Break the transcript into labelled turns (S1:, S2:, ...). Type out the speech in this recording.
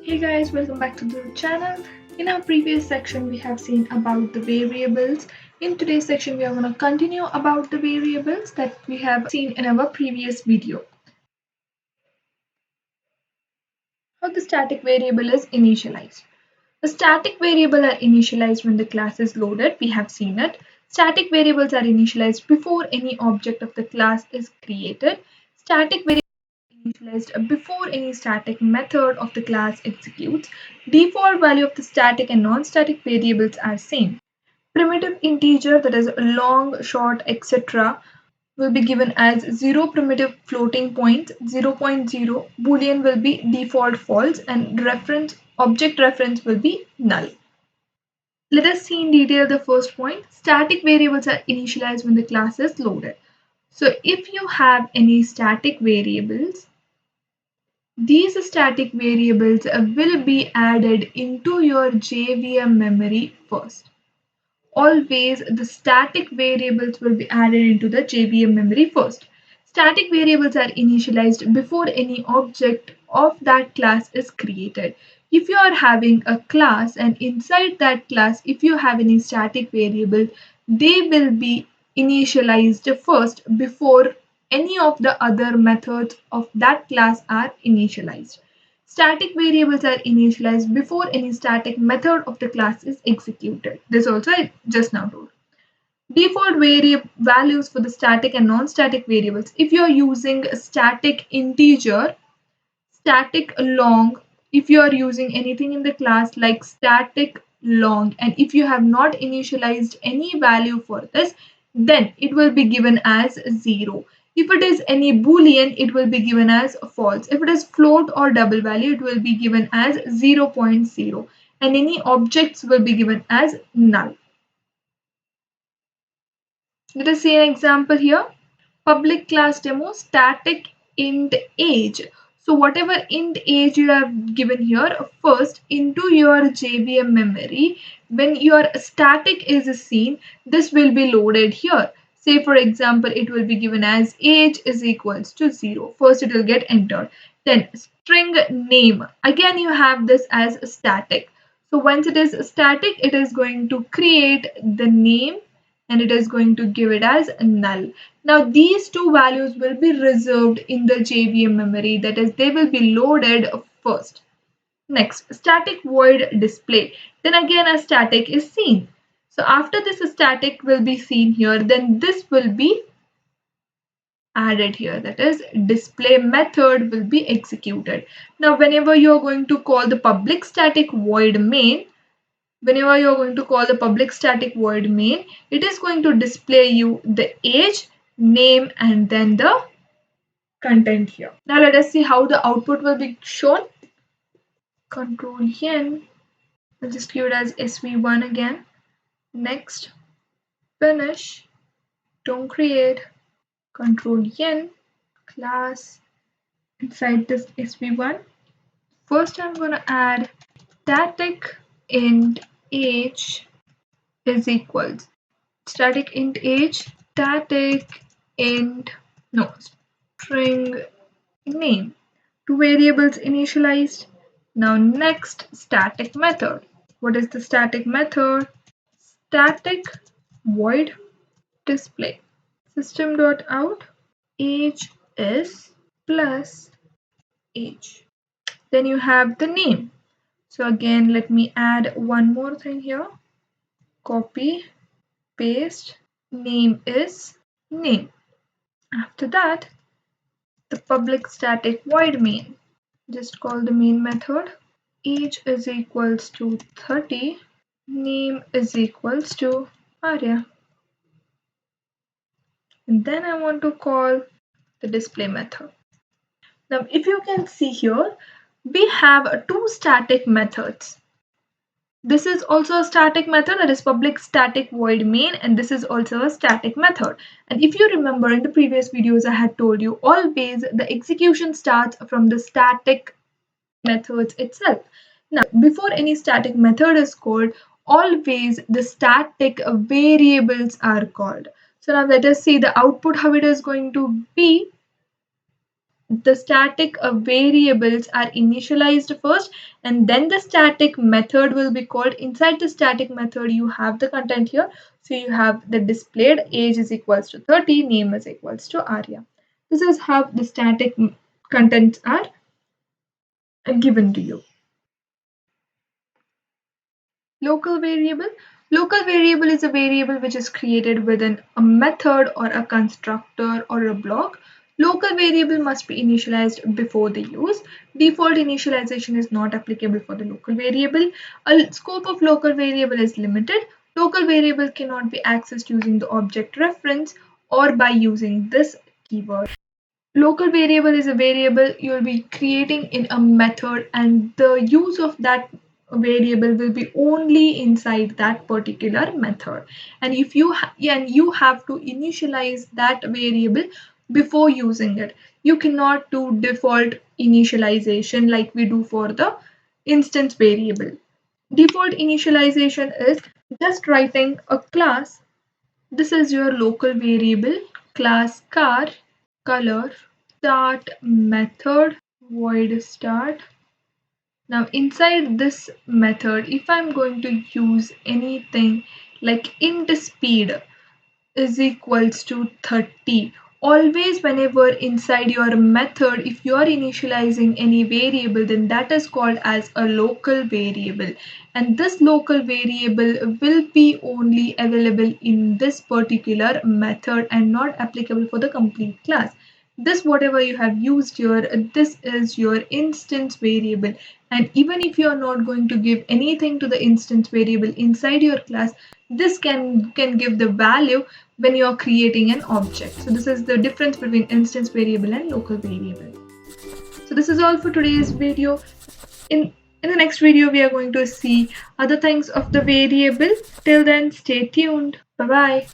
S1: Hey guys, welcome back to the channel. In our previous section, we have seen about the variables. In today's section, we are going to continue about the variables that we have seen in our previous video. How the static variable is initialized. The static variable are initialized when the class is loaded. We have seen it. Static variables are initialized before any object of the class is created. Static variables initialized before any static method of the class executes. Default value of the static and non-static variables are same. Primitive integer, that is long, short, etc., will be given as 0 primitive floating point, 0.0 boolean will be default false, and object reference will be null. Let us see in detail the first point. Static variables are initialized when the class is loaded. So if you have any static variables, these static variables will be added into your JVM memory first. Always the static variables will be added into the JVM memory first. Static variables are initialized before any object of that class is created. If you are having a class and inside that class, if you have any static variable, they will be initialized first before any of the other methods of that class are initialized. Static variables are initialized before any static method of the class is executed. This also I just now told. Default values for the static and non-static variables. If you are using a static integer, static long, if you are using anything in the class like static long, and if you have not initialized any value for this, then it will be given as 0. If it is any boolean, it will be given as false. If it is float or double value, it will be given as 0.0, and any objects will be given as null. Let us see an example here. Public class demo, static int age. So whatever int age you have given here, first into your JVM memory, when your static is seen, this will be loaded here. Say for example, it will be given as age is equals to 0. First it will get entered. Then string name. Again you have this as static. So once it is static, it is going to create the name and it is going to give it as null. Now these two values will be reserved in the JVM memory, that is they will be loaded first. Next, static void display. Then again a static is seen. So after this static will be seen here, then this will be added here, that is display method will be executed. Now whenever you are going to call the public static void main, whenever you're going to call the public static void main, it is going to display you the age, name, and then the content here. Now let us see how the output will be shown. Control N, I'll just give it as SV1 again. Next, finish, don't create, Control N, class, inside this SV1. First I'm going to add static int age is equals static int age, static int, no, string name. Two variables initialized. Now next, static method. What is the static method? Static void display. System.out age is plus age. Then you have the name. So again, let me add one more thing here. Copy, paste, name is name. After that, the public static void main. Just call the main method. Age is equals to 30. Name is equals to Arya. And then I want to call the display method. Now, if you can see here, we have two static methods. This is also a static method, that is public static void main, and this is also a static method. And if you remember in the previous videos, I had told you always the execution starts from the static methods itself. Now, before any static method is called, always the static variables are called. So now let us see the output, how it is going to be. the static variables are initialized first, and then the static method will be called. Inside the static method you have the content here, so you have the displayed age is equals to 30, name is equals to Arya. This is how the static contents are given to you. Local variable. Local variable is a variable which is created within a method or a constructor or a block. Local variable must be initialized before the use. Default initialization is not applicable for the local variable. A scope of local variable is limited. Local variable cannot be accessed using the object reference or by using this keyword. Local variable is a variable you'll be creating in a method, and the use of that variable will be only inside that particular method. And if you you have to initialize that variable before using it. You cannot do default initialization like we do for the instance variable. Default initialization is just writing a class. This is your local variable, class car, color, start method, void start. Now inside this method, if I'm going to use anything like int speed is equals to 30, always whenever inside your method, if you are initializing any variable, then that is called as a local variable, and this local variable will be only available in this particular method and not applicable for the complete class. This whatever you have used here, this is your instance variable, and even if you are not going to give anything to the instance variable inside your class, this can give the value when you are creating an object. So this is the difference between instance variable and local variable. So this is all for today's video. In the next video we are going to see other things of the variable. Till then, stay tuned. Bye bye.